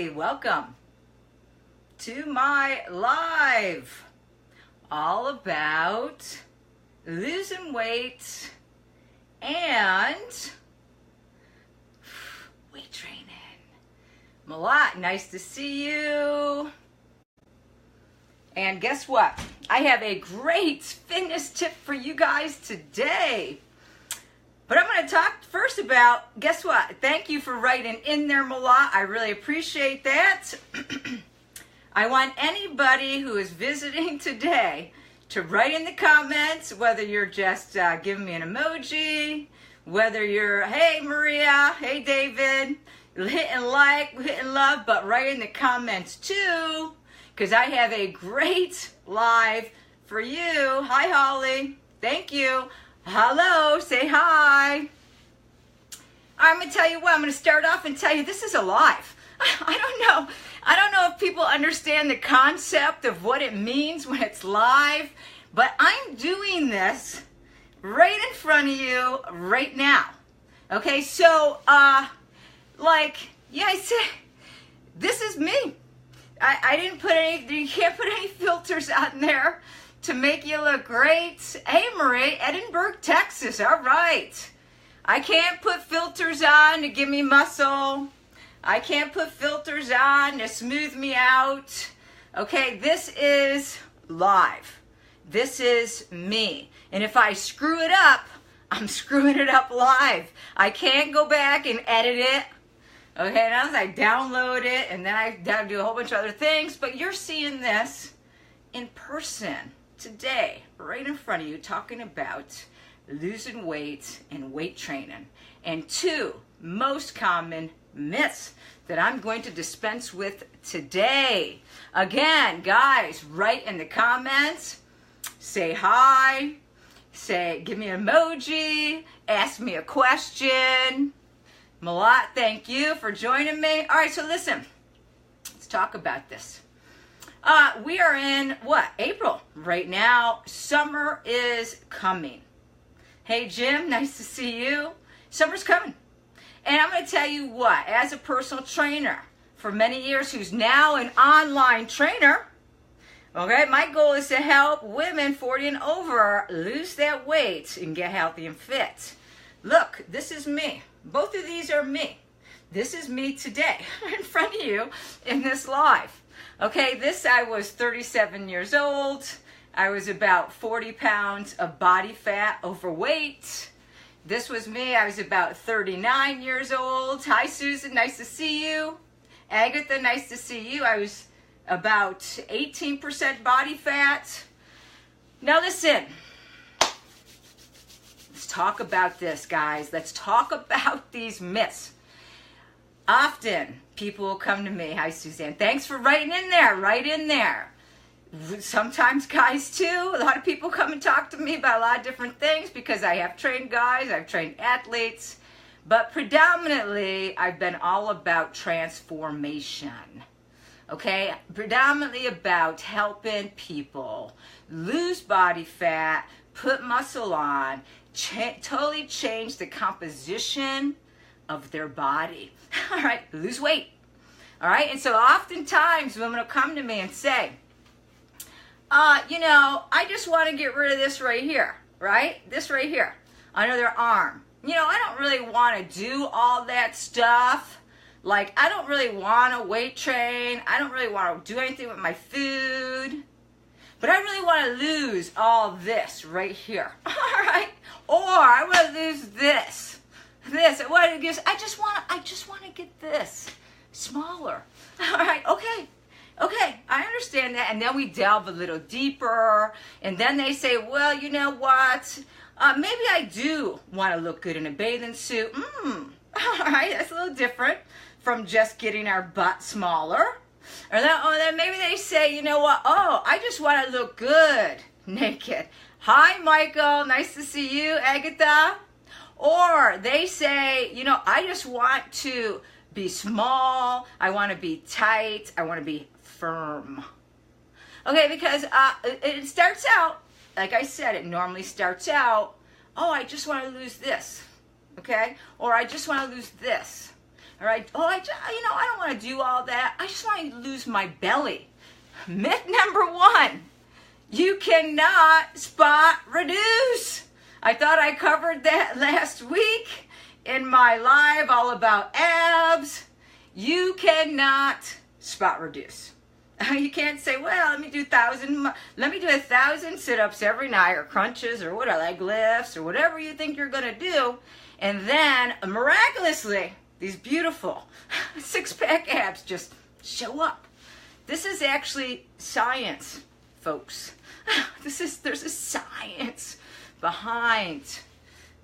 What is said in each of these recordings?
Hey, welcome to my live all about losing weight and weight training. Malat, nice to see you. And guess what? I have a great fitness tip for you guys today. But I'm going to talk first about, guess what? Thank you for writing in there, Malat. I really appreciate that. I want anybody who is visiting today to write in the comments, whether you're just giving me an emoji, whether you're, hey Maria, hey David, hitting like, hitting love, but write in the comments too, because I have a great live for you. Hi Holly, thank you. Hello, say hi. I'm going to tell you what, I'm going to start off and tell you this is a live. I don't know if people understand the concept of what it means when it's live, but I'm doing this right in front of you right now. Okay, so, I said, this is me. I didn't put any, you can't put any filters on there to make you look great. Hey Marie, Edinburgh, Texas, all right. I can't put filters on to give me muscle. I can't put filters on to smooth me out. Okay, this is live. This is me. And if I screw it up, I'm screwing it up live. I can't go back and edit it. Okay, now I download it and then I do a whole bunch of other things, but you're seeing this in person today, right in front of you, talking about losing weight and weight training. And two most common myths that I'm going to dispense with today. Again, guys, write in the comments, say hi, give me an emoji, ask me a question. Malat, thank you for joining me. All right, so listen, let's talk about this. We are in, what, April right now. Summer is coming. Hey, Jim, nice to see you. Summer's coming. And I'm going to tell you what, as a personal trainer for many years, who's now an online trainer, okay, my goal is to help women 40 and over lose that weight and get healthy and fit. Look, this is me. Both of these are me. This is me today in front of you in this live. Okay, I was 37 years old. I was about 40 pounds of body fat, overweight. This was me. I was about 39 years old. Hi, Susan. Nice to see you. Agatha, nice to see you. I was about 18% body fat. Now listen. Let's talk about this, guys. Let's talk about these myths. Often, people will come to me. Hi, Suzanne. Thanks for writing in there. Right in there. Sometimes guys, too. A lot of people come and talk to me about a lot of different things because I have trained guys. I've trained athletes. But predominantly, I've been all about transformation. Okay? Predominantly about helping people lose body fat, put muscle on, totally change the composition of their body. All right, lose weight. All right, and so oftentimes women will come to me and say, I just want to get rid of this right here, right? This right here, under their arm. I don't really want to do all that stuff. Like, I don't really want to weight train. I don't really want to do anything with my food. But I really want to lose all this right here. All right? Or I want to lose this. I just want to get this smaller. All right? Okay, I understand that. And then we delve a little deeper. And then they say, well, you know what? Maybe I do want to look good in a bathing suit. All right, that's a little different from just getting our butt smaller. Or then maybe they say, you know what? Oh, I just want to look good naked. Hi, Michael. Nice to see you, Agatha. Or they say, I just want to be small. I want to be tight. I want to be firm. Okay, because it starts out, like I said, it normally starts out, oh, I just want to lose this. Okay? Or I just want to lose this. All right. Oh, I don't want to do all that. I just want to lose my belly. Myth number 1, you cannot spot reduce. I thought I covered that last week in my live all about abs. You cannot spot reduce. You can't say, well, let me do 1,000 sit-ups every night, or crunches, or what, leg lifts, or whatever you think you're going to do, and then miraculously these beautiful six-pack abs just show up. This is actually science, folks. There's a science behind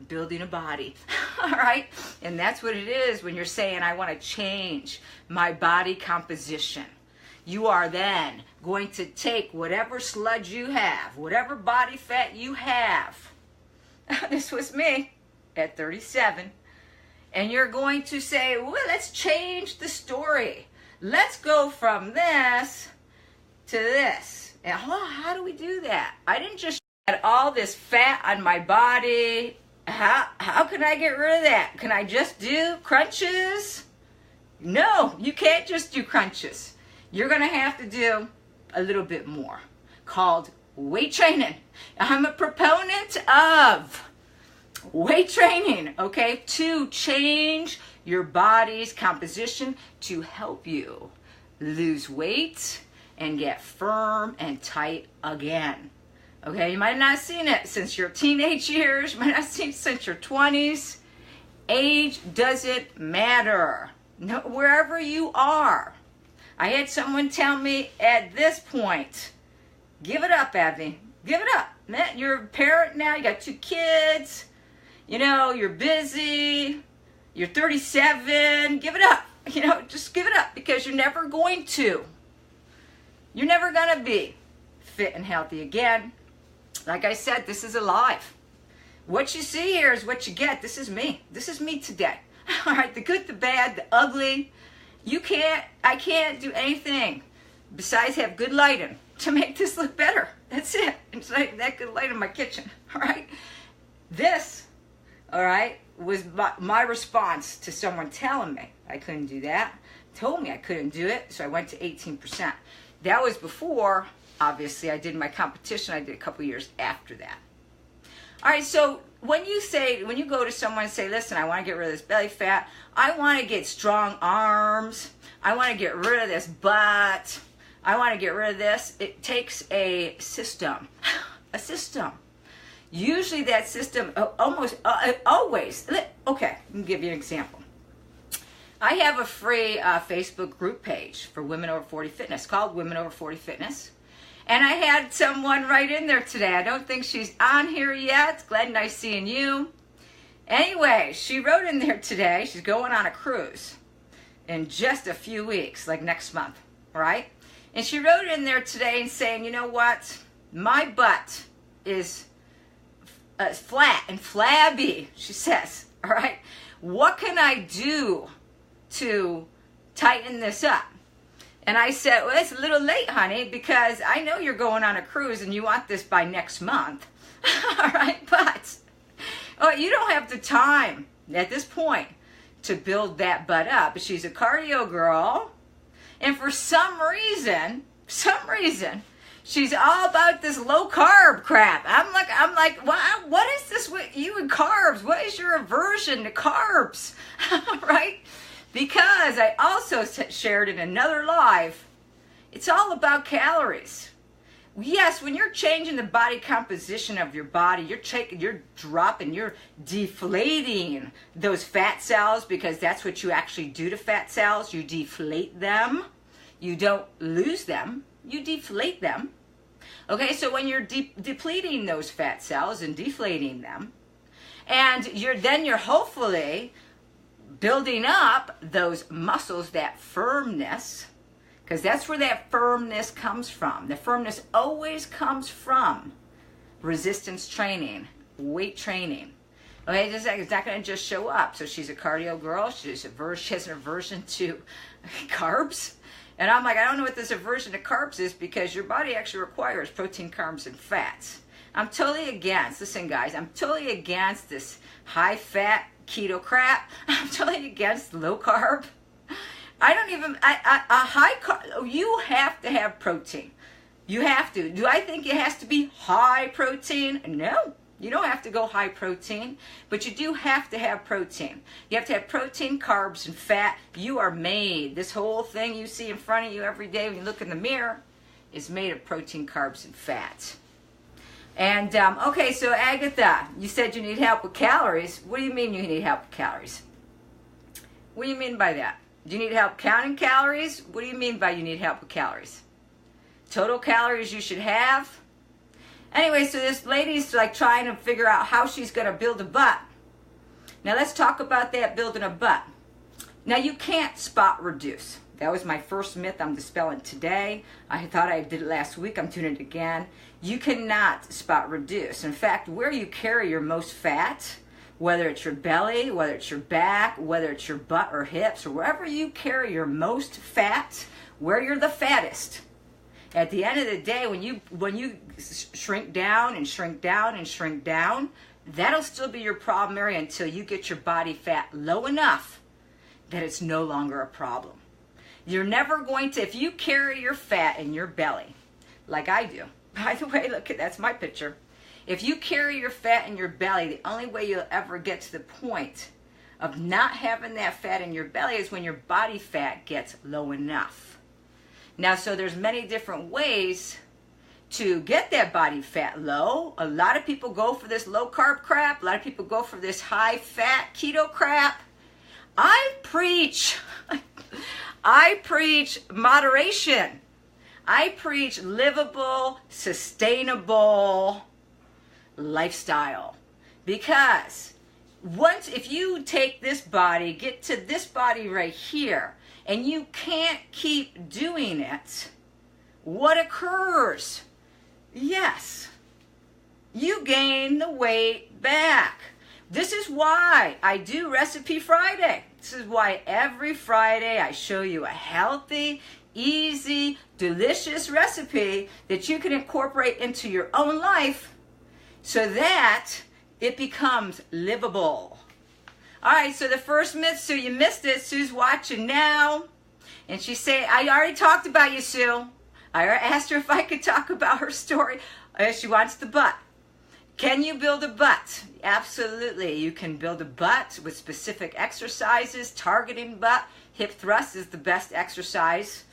building a body. All right? And that's what it is when you're saying, I want to change my body composition. You are then going to take whatever sludge you have, whatever body fat you have. This was me at 37. And you're going to say, well, let's change the story. Let's go from this to this. And how do we do that? I didn't just add all this fat on my body. How can I get rid of that? Can I just do crunches? No, you can't just do crunches. You're going to have to do a little bit more, called weight training. I'm a proponent of weight training, okay, to change your body's composition to help you lose weight and get firm and tight again. Okay, you might not have seen it since your teenage years, you might not have seen it since your 20s. Age doesn't matter, no, wherever you are. I had someone tell me at this point, give it up, Abby. Give it up. Man, you're a parent now. You got 2 kids. You know, you're busy. You're 37. Give it up. You know, just give it up, because you're never going to. You're never going to be fit and healthy again. Like I said, this is alive. What you see here is what you get. This is me. This is me today. All right, the good, the bad, the ugly. I can't do anything besides have good lighting to make this look better. That's it. It's like that good light in my kitchen. All right. This, all right, was my response to someone telling me I couldn't do that. Told me I couldn't do it, so I went to 18%. That was before, obviously, I did my competition. I did a couple years after that. All right, so when you go to someone and say, listen, I want to get rid of this belly fat, I want to get strong arms, I want to get rid of this butt, I want to get rid of this, it takes a system. A system. Usually that system, always, okay, let me give you an example. I have a free Facebook group page for Women Over 40 Fitness called Women Over 40 Fitness. And I had someone right in there today. I don't think she's on here yet. Glad nice seeing you. Anyway, she wrote in there today. She's going on a cruise in just a few weeks, like next month, right? And she wrote in there today and saying, you know what? My butt is flat and flabby, she says, all right? What can I do to tighten this up? And I said, well, it's a little late, honey, because I know you're going on a cruise and you want this by next month. All right, but you don't have the time at this point to build that butt up. But she's a cardio girl, and for some reason, she's all about this low carb crap. I'm like, wow, what is this with you and carbs? What is your aversion to carbs? Right? Because I also shared in another live, it's all about calories. Yes, when you're changing the body composition of your body, you're deflating those fat cells, because that's what you actually do to fat cells. You deflate them. You don't lose them. You deflate them. Okay, so when you're depleting those fat cells and deflating them, and you're hopefully building up those muscles, that firmness, because that's where that firmness comes from. The firmness always comes from resistance training, weight training. Okay, it's not going to just show up. So she's a cardio girl. She has an aversion to carbs. And I'm like, I don't know what this aversion to carbs is, because your body actually requires protein, carbs, and fats. I'm totally against, listen guys, I'm totally against this high fat keto crap. I'm totally against low carb. I don't even, a high carb, you have to have protein. You have to. Do I think it has to be high protein? No. You don't have to go high protein, but you do have to have protein. You have to have protein, carbs, and fat. You are made. This whole thing you see in front of you every day when you look in the mirror is made of protein, carbs, and fat. And, okay, so Agatha, you said you need help with calories. What do you mean you need help with calories? What do you mean by that? Do you need help counting calories? What do you mean by you need help with calories? Total calories you should have? Anyway, so this lady's like trying to figure out how she's going to build a butt. Now let's talk about that, building a butt. Now you can't spot reduce. That was my first myth I'm dispelling today. I thought I did it last week. I'm doing it again. You cannot spot reduce. In fact, where you carry your most fat, whether it's your belly, whether it's your back, whether it's your butt or hips, or wherever you carry your most fat, where you're the fattest. At the end of the day, when you shrink down and shrink down and shrink down, that'll still be your problem area until you get your body fat low enough that it's no longer a problem. You're never going to, if you carry your fat in your belly, like I do. By the way, look, that's my picture. If you carry your fat in your belly, the only way you'll ever get to the point of not having that fat in your belly is when your body fat gets low enough. Now, so there's many different ways to get that body fat low. A lot of people go for this low carb crap. A lot of people go for this high fat keto crap. I preach moderation. I preach livable, sustainable lifestyle. Because if you take this body, get to this body right here, and you can't keep doing it, what occurs? Yes, you gain the weight back. This is why I do Recipe Friday. This is why every Friday I show you a healthy, easy, delicious recipe that you can incorporate into your own life so that it becomes livable. All right, so the first myth, Sue, you missed it. Sue's watching now. And she said, I already talked about you, Sue. I asked her if I could talk about her story. She wants the butt. Can you build a butt? Absolutely. You can build a butt with specific exercises, targeting butt. Hip thrust is the best exercise.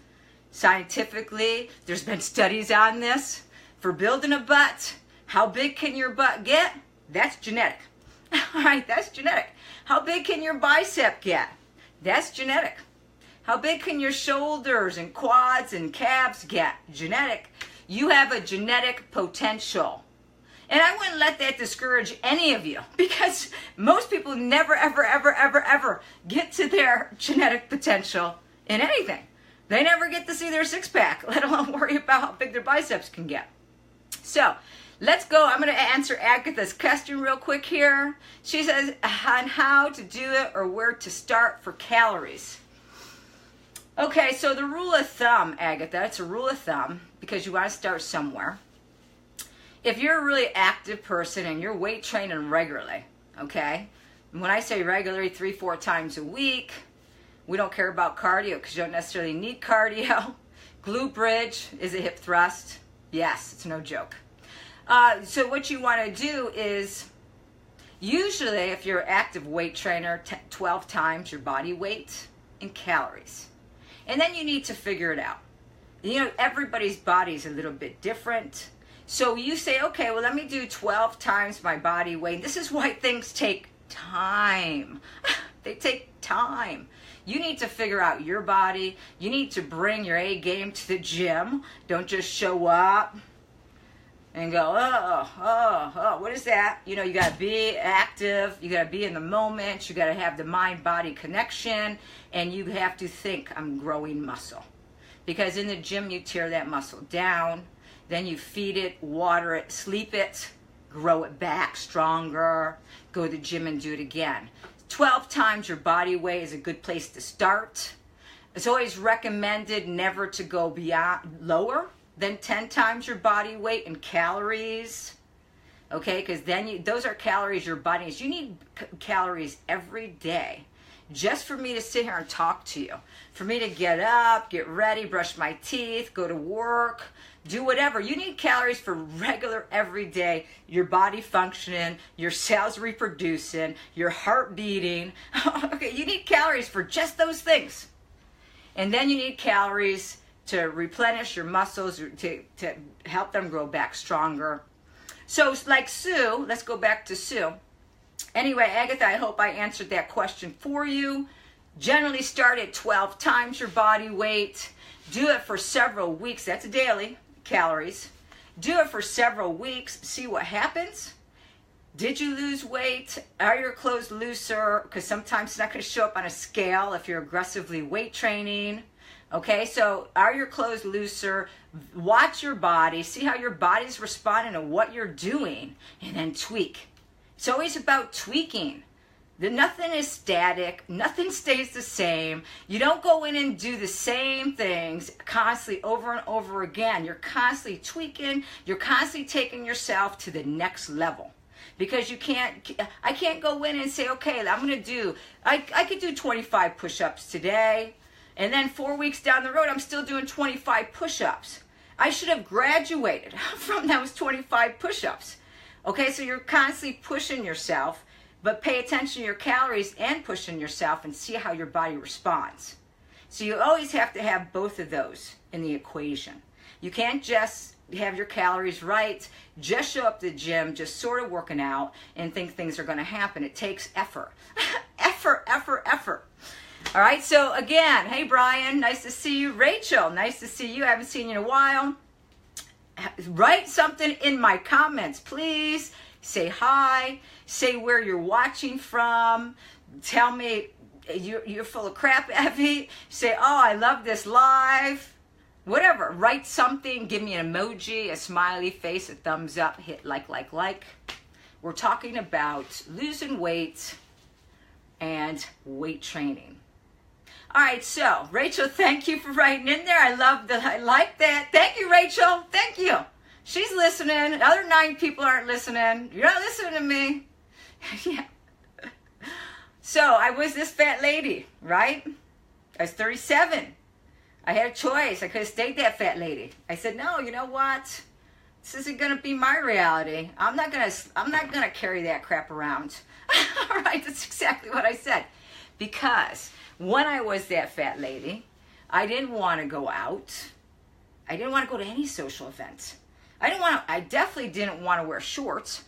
Scientifically, there's been studies on this. For building a butt, how big can your butt get? That's genetic. All right, that's genetic. How big can your bicep get? That's genetic. How big can your shoulders and quads and calves get? Genetic. You have a genetic potential. And I wouldn't let that discourage any of you, because most people never, ever, ever, ever, ever get to their genetic potential in anything. They never get to see their six-pack, let alone worry about how big their biceps can get. So, let's go. I'm going to answer Agatha's question real quick here. She says, on how to do it or where to start for calories. Okay, so the rule of thumb, Agatha, it's a rule of thumb because you want to start somewhere. If you're a really active person and you're weight training regularly, okay, and when I say regularly, 3-4 times a week, we don't care about cardio because you don't necessarily need cardio. Glute bridge is a hip thrust. Yes, it's no joke. So what you want to do is, usually if you're an active weight trainer, 12 times your body weight in calories. And then you need to figure it out. You know, everybody's body is a little bit different. So you say, okay, well, let me do 12 times my body weight. This is why things take time. They take time. You need to figure out your body. You need to bring your A game to the gym. Don't just show up and go, what is that? You know, you got to be active. You got to be in the moment. You got to have the mind-body connection. And you have to think, I'm growing muscle. Because in the gym, you tear that muscle down. Then you feed it, water it, sleep it, grow it back stronger. Go to the gym and do it again. 12 times your body weight is a good place to start. It's always recommended never to go beyond lower than 10 times your body weight in calories. okay? Because then those are calories your body needs. You need calories every day just for me to sit here and talk to you, for me to get up, get ready, brush my teeth, go to work, do whatever. You need calories for regular, everyday, your body functioning, your cells reproducing, your heart beating. Okay, you need calories for just those things. And then you need calories to replenish your muscles, to help them grow back stronger. So like Sue, let's go back to Sue. Anyway, Agatha, I hope I answered that question for you. Generally start at 12 times your body weight. Do it for several weeks. That's daily calories. Do it for several weeks. See what happens. Did you lose weight? Are your clothes looser? Because sometimes it's not going to show up on a scale if you're aggressively weight training. Okay, so are your clothes looser? Watch your body. See how your body's responding to what you're doing. And then tweak. It's always about tweaking. Nothing is static. Nothing stays the same. You don't go in and do the same things constantly over and over again. You're constantly tweaking. You're constantly taking yourself to the next level. Because I can't go in and say, okay, I could do 25 push-ups today. And then 4 weeks down the road, I'm still doing 25 push-ups. I should have graduated from those 25 push-ups. Okay, so you're constantly pushing yourself, but pay attention to your calories and pushing yourself and see how your body responds. So you always have to have both of those in the equation. You can't just have your calories right, just show up to the gym, just sort of working out and think things are going to happen. It takes effort. effort. All right, so again, hey Brian, nice to see you. Rachel, nice to see you. I haven't seen you in a while. Write something in my comments, please. Say hi. Say where you're watching from. Tell me you're full of crap, Evie. Say, oh, I love this live. Whatever. Write something. Give me an emoji, a smiley face, a thumbs up. Hit like. We're talking about losing weight and weight training. All right, so Rachel, thank you for writing in there. I love that. I like that. Thank you, Rachel. Thank you. She's listening. The other 9 people aren't listening. You're not listening to me. Yeah. So I was this fat lady, right? I was 37. I had a choice. I could have stayed that fat lady. I said, no, you know what? This isn't gonna be my reality. I'm not gonna carry that crap around. All right, that's exactly what I said. Because when I was that fat lady, I didn't want to go out. I didn't want to go to any social events. I definitely didn't want to wear shorts.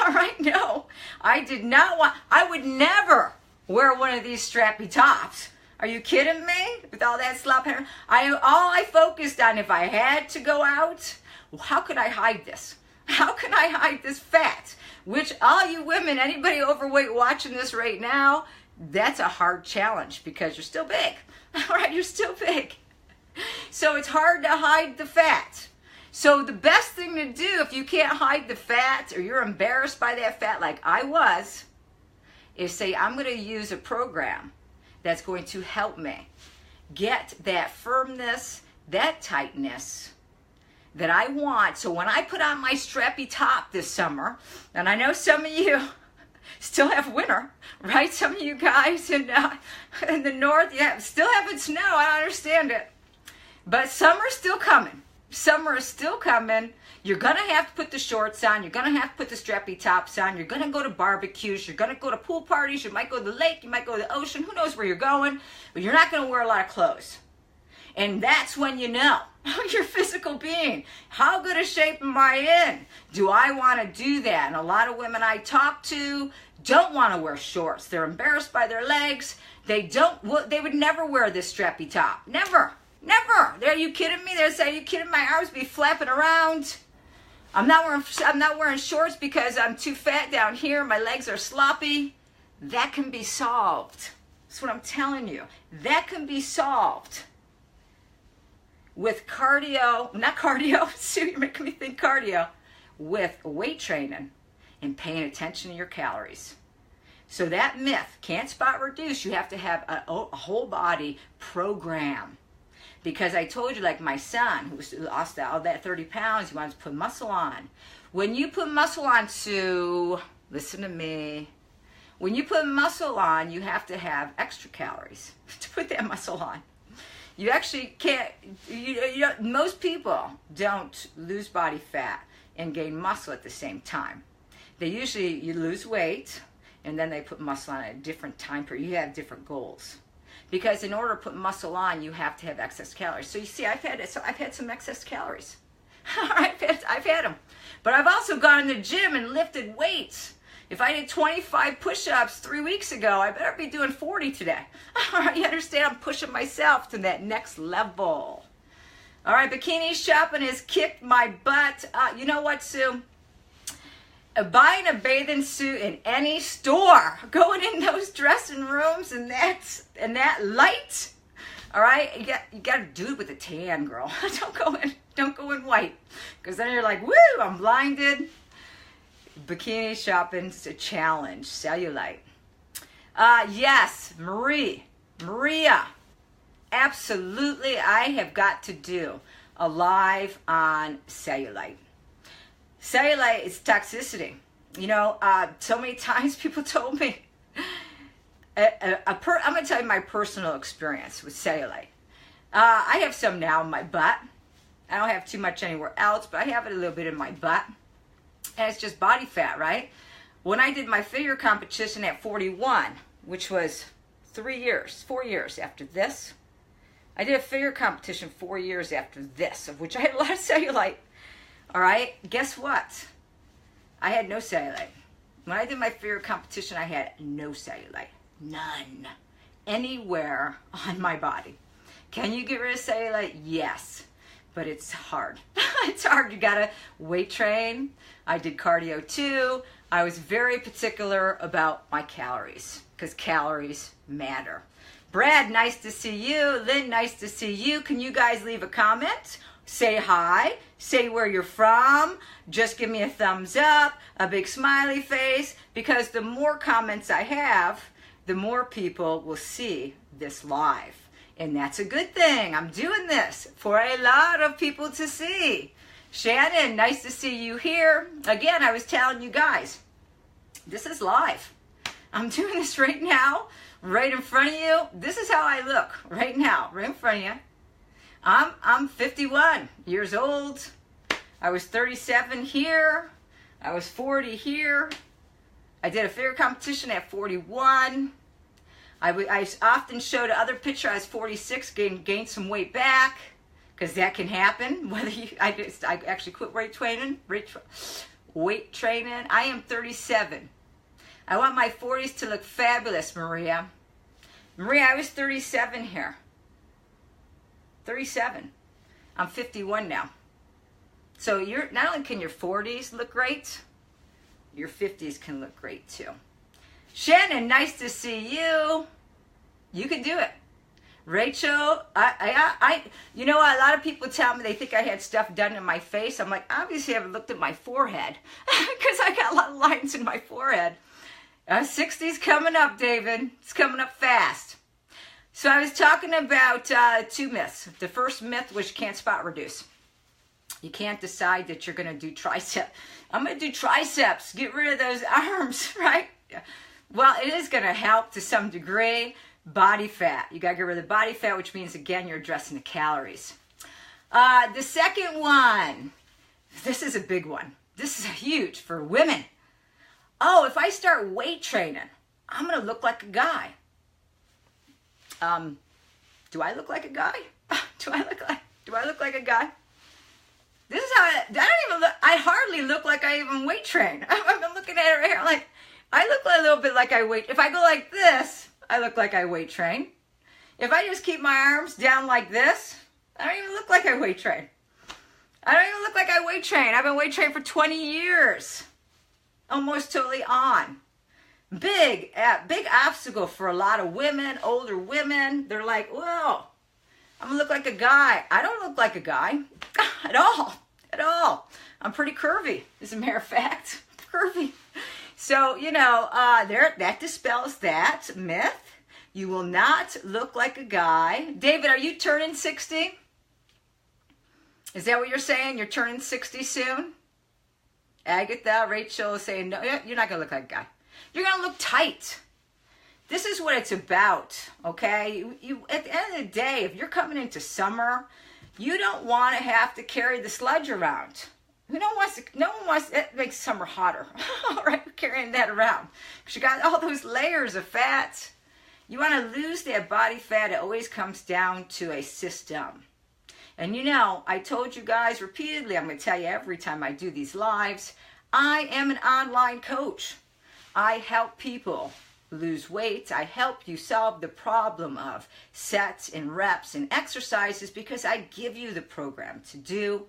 All right, no. I did not want, I would never wear one of these strappy tops. Are you kidding me? With all that slop hair? All I focused on, if I had to go out, well, how could I hide this? How can I hide this fat? Which all you women, anybody overweight watching this right now, that's a hard challenge because you're still big. All right, you're still big. So it's hard to hide the fat. So the best thing to do if you can't hide the fat or you're embarrassed by that fat like I was, is say, I'm going to use a program that's going to help me get that firmness, that tightness that I want. So when I put on my strappy top this summer, and I know some of you still have winter, right? Some of you guys in the north, still having snow. I don't understand it. But summer's still coming. Summer is still coming. You're going to have to put the shorts on. You're going to have to put the strappy tops on. You're going to go to barbecues. You're going to go to pool parties. You might go to the lake. You might go to the ocean. Who knows where you're going? But you're not going to wear a lot of clothes. And that's when you know your physical being. How good a shape am I in? Do I want to do that? And a lot of women I talk to don't want to wear shorts. They're embarrassed by their legs. They would never wear this strappy top. Never. Never. Are you kidding me? They'll say, are you kidding? My arms be flapping around. I'm not wearing shorts because I'm too fat down here. My legs are sloppy. That can be solved. That's what I'm telling you. That can be solved with cardio, not cardio, Sue, you're making me think cardio, with weight training and paying attention to your calories. So that myth, can't spot reduce, you have to have a whole body program. Because I told you, like my son, who lost all that 30 pounds, he wanted to put muscle on. When you put muscle on, Sue, listen to me. When you put muscle on, you have to have extra calories to put that muscle on. You actually can't, most people don't lose body fat and gain muscle at the same time. They usually, you lose weight and then they put muscle on at a different time period. You have different goals. Because in order to put muscle on, you have to have excess calories. So you see, I've had some excess calories. I've had them. But I've also gone to the gym and lifted weights. If I did 25 push-ups 3 weeks ago, I better be doing 40 today. All right, you understand? I'm pushing myself to that next level. All right, bikini shopping has kicked my butt. You know what, Sue? Buying a bathing suit in any store, going in those dressing rooms and that light. All right, you got to do it with a tan, girl. Don't go in white, because then you're like, woo, I'm blinded. Bikini shopping's a challenge. Cellulite. Yes, Maria. Absolutely, I have got to do a live on cellulite. Cellulite is toxicity. You know, so many times people told me. I'm going to tell you my personal experience with cellulite. I have some now in my butt. I don't have too much anywhere else, but I have it a little bit in my butt. And it's just body fat, right? When I did my figure competition at 41, which was 4 years after this, I did a figure competition 4 years after this, of which I had a lot of cellulite. All right, guess what? I had no cellulite. When I did my figure competition, I had no cellulite. None. Anywhere on my body. Can you get rid of cellulite? Yes. But it's hard. It's hard. You gotta weight train. I did cardio too. I was very particular about my calories because calories matter. Brad, nice to see you. Lynn, nice to see you. Can you guys leave a comment? Say hi. Say where you're from. Just give me a thumbs up, a big smiley face, because the more comments I have, the more people will see this live. And that's a good thing. I'm doing this for a lot of people to see. Shannon, nice to see you here. Again, I was telling you guys, this is live. I'm doing this right now, right in front of you. This is how I look right now, right in front of you. I'm 51 years old. I was 37 here. I was 40 here. I did a figure competition at 41. I often showed another picture. I was 46, gained some weight back, because that can happen. I actually quit weight training. I am 37. I want my 40s to look fabulous, Maria. Maria, I was 37 here. 37. I'm 51 now. So not only can your 40s look great, your 50s can look great too. Shannon, nice to see you. You can do it. Rachel, you know, a lot of people tell me they think I had stuff done in my face. I'm like, obviously I haven't looked at my forehead because I got a lot of lines in my forehead. 60's coming up, David. It's coming up fast. So I was talking about 2 myths. The first myth was you can't spot reduce. You can't decide that you're going to do tricep. I'm going to do triceps. Get rid of those arms, right? Well, it is going to help to some degree. Body fat. You got to get rid of the body fat, which means, again, you're addressing the calories. The second one, this is a big one. This is huge for women. Oh, if I start weight training, I'm going to look like a guy. Do I look like a guy? Do I look like a guy? This is how I hardly look like I even weight train. I'm looking at it right here like, I look a little bit like I weight. If I go like this, I look like I weight train. If I just keep my arms down like this, I don't even look like I weight train. I don't even look like I weight train. I've been weight training for 20 years. Almost totally on. Big obstacle for a lot of women, older women. They're like, whoa, I'm gonna look like a guy. I don't look like a guy at all. I'm pretty curvy, as a matter of fact. Curvy. So, you know, that dispels that myth. You will not look like a guy. David, are you turning 60? Is that what you're saying? You're turning 60 soon? Agatha, Rachel is saying, no, you're not going to look like a guy. You're going to look tight. This is what it's about, okay? You at the end of the day, if you're coming into summer, you don't want to have to carry the sludge around. No one wants, it makes summer hotter, all right, carrying that around. Because you got all those layers of fat. You want to lose that body fat. It always comes down to a system. And you know, I told you guys repeatedly, I'm going to tell you every time I do these lives, I am an online coach. I help people lose weight. I help you solve the problem of sets and reps and exercises because I give you the program to do.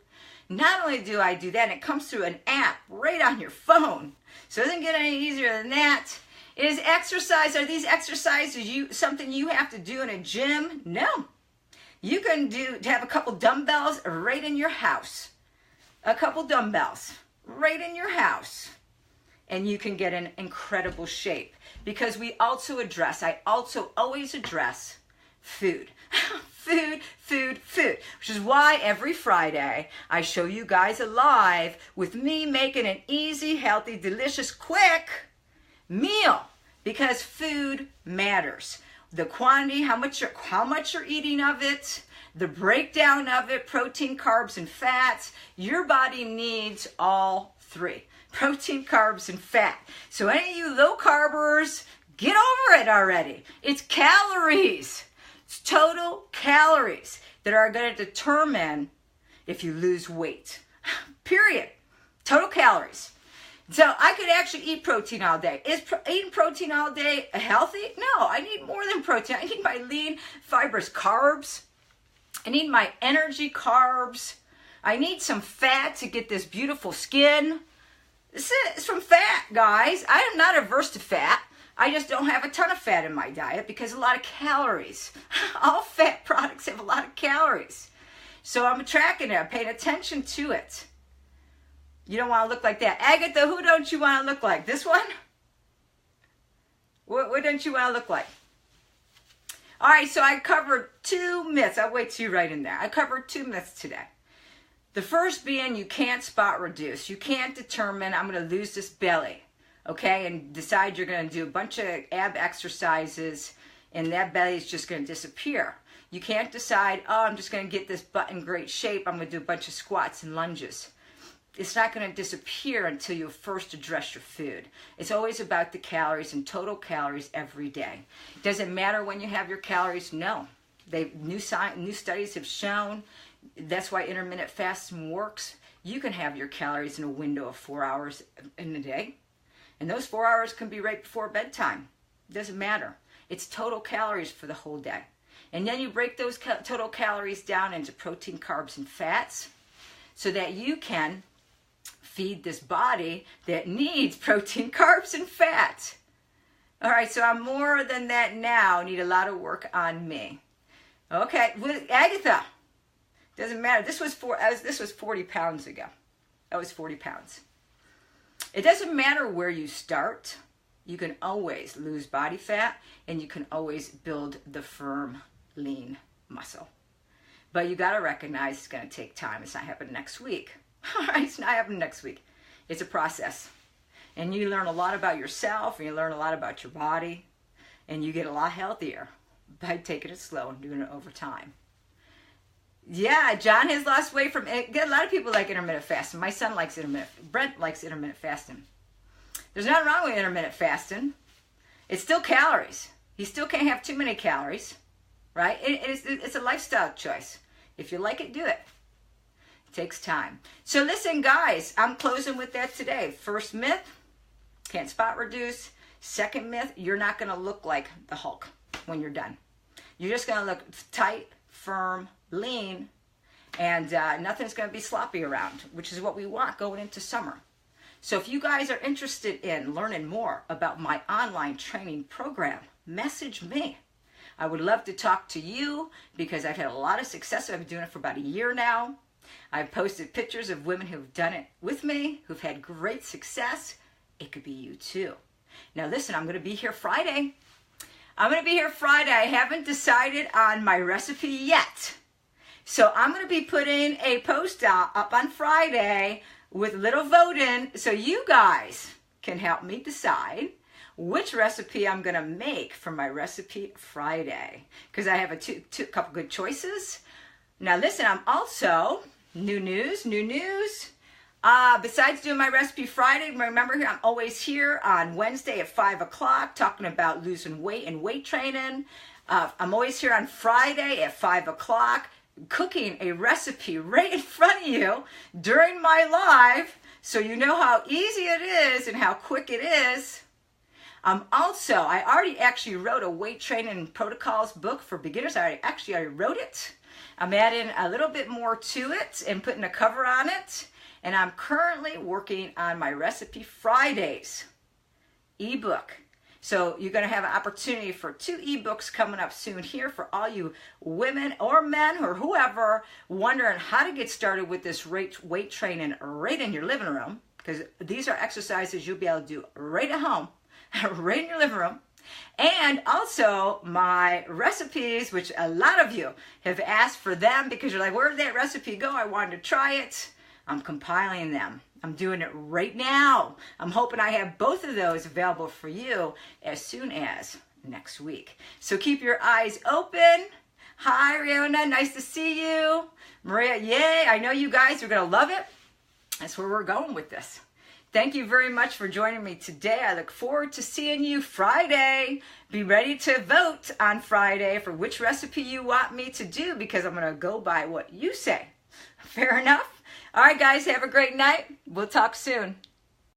Not only do I do that, it comes through an app right on your phone. So it doesn't get any easier than that. Is exercise, are these exercises something you have to do in a gym? No. You can have a couple dumbbells right in your house. A couple dumbbells right in your house. And you can get in incredible shape. Because I also always address food. food, which is why every Friday I show you guys a live with me making an easy, healthy, delicious, quick meal, because food matters. The quantity, how much you're eating of it, the breakdown of it, protein, carbs, and fats. Your body needs all three: protein, carbs, and fat. So any of you low carbers, get over it already. It's calories. It's total calories that are going to determine if you lose weight. Period. Total calories. So I could actually eat protein all day. Is eating protein all day healthy? No, I need more than protein. I need my lean, fibrous carbs. I need my energy carbs. I need some fat to get this beautiful skin. This is from fat, guys. I am not averse to fat. I just don't have a ton of fat in my diet because a lot of calories. All fat products have a lot of calories. So I'm tracking it. I'm paying attention to it. You don't want to look like that. Agatha, who don't you want to look like? This one? What don't you want to look like? All right, so I covered 2 myths. I'll wait till you right in there. I covered 2 myths today. The first being you can't spot reduce. You can't determine I'm going to lose this belly. Okay, and decide you're going to do a bunch of ab exercises and that belly is just going to disappear. You can't decide, oh, I'm just going to get this butt in great shape. I'm going to do a bunch of squats and lunges. It's not going to disappear until you first address your food. It's always about the calories and total calories every day. Does it matter when you have your calories? No. New studies have shown that's why intermittent fasting works. You can have your calories in a window of 4 hours in a day. And those 4 hours can be right before bedtime. It doesn't matter. It's total calories for the whole day. And then you break those total calories down into protein, carbs, and fats so that you can feed this body that needs protein, carbs, and fat. All right, so I'm more than that now. Need a lot of work on me. Okay, with Agatha, doesn't matter. This was 40 pounds ago. That was 40 pounds. It doesn't matter where you start. You can always lose body fat and you can always build the firm, lean muscle. But you got to recognize it's going to take time. It's not happening next week. All right, it's not happening next week. It's a process. And you learn a lot about yourself and you learn a lot about your body and you get a lot healthier by taking it slow and doing it over time. Yeah, John has lost weight from it. A lot of people like intermittent fasting. My son likes Brent likes intermittent fasting. There's nothing wrong with intermittent fasting. It's still calories. You still can't have too many calories, right? It's a lifestyle choice. If you like it, do it. It takes time. So listen, guys, I'm closing with that today. First myth, can't spot reduce. Second myth, you're not going to look like the Hulk when you're done. You're just going to look tight, firm, lean, and nothing's going to be sloppy around, which is what we want going into summer. So if you guys are interested in learning more about my online training program, message me. I would love to talk to you because I've had a lot of success. I've been doing it for about a year now. I've posted pictures of women who've done it with me, who've had great success. It could be you too. Now listen, I'm going to be here Friday. I haven't decided on my recipe yet. So I'm going to be putting a post up on Friday with a little voting so you guys can help me decide which recipe I'm gonna make for my Recipe Friday, because I have a couple good choices. Now listen, I'm also, new news. Besides doing my Recipe Friday, remember here, I'm always here on Wednesday at 5 o'clock talking about losing weight and weight training. I'm always here on Friday at 5 o'clock cooking a recipe right in front of you during my live, so you know how easy it is and how quick it is. I already actually wrote a weight training protocols book for beginners. I already wrote it. I'm adding a little bit more to it and putting a cover on it. And I'm currently working on my Recipe Fridays ebook. So you're going to have an opportunity for 2 ebooks coming up soon here for all you women or men or whoever wondering how to get started with this weight training right in your living room, because these are exercises you'll be able to do right at home. Right in your living room. And also my recipes, which a lot of you have asked for them because you're like, where did that recipe go? I wanted to try it. I'm compiling them. I'm doing it right now. I'm hoping I have both of those available for you as soon as next week. So keep your eyes open. Hi, Riona. Nice to see you. Maria, yay. I know you guys are going to love it. That's where we're going with this. Thank you very much for joining me today. I look forward to seeing you Friday. Be ready to vote on Friday for which recipe you want me to do, because I'm going to go by what you say. Fair enough? All right, guys, have a great night. We'll talk soon.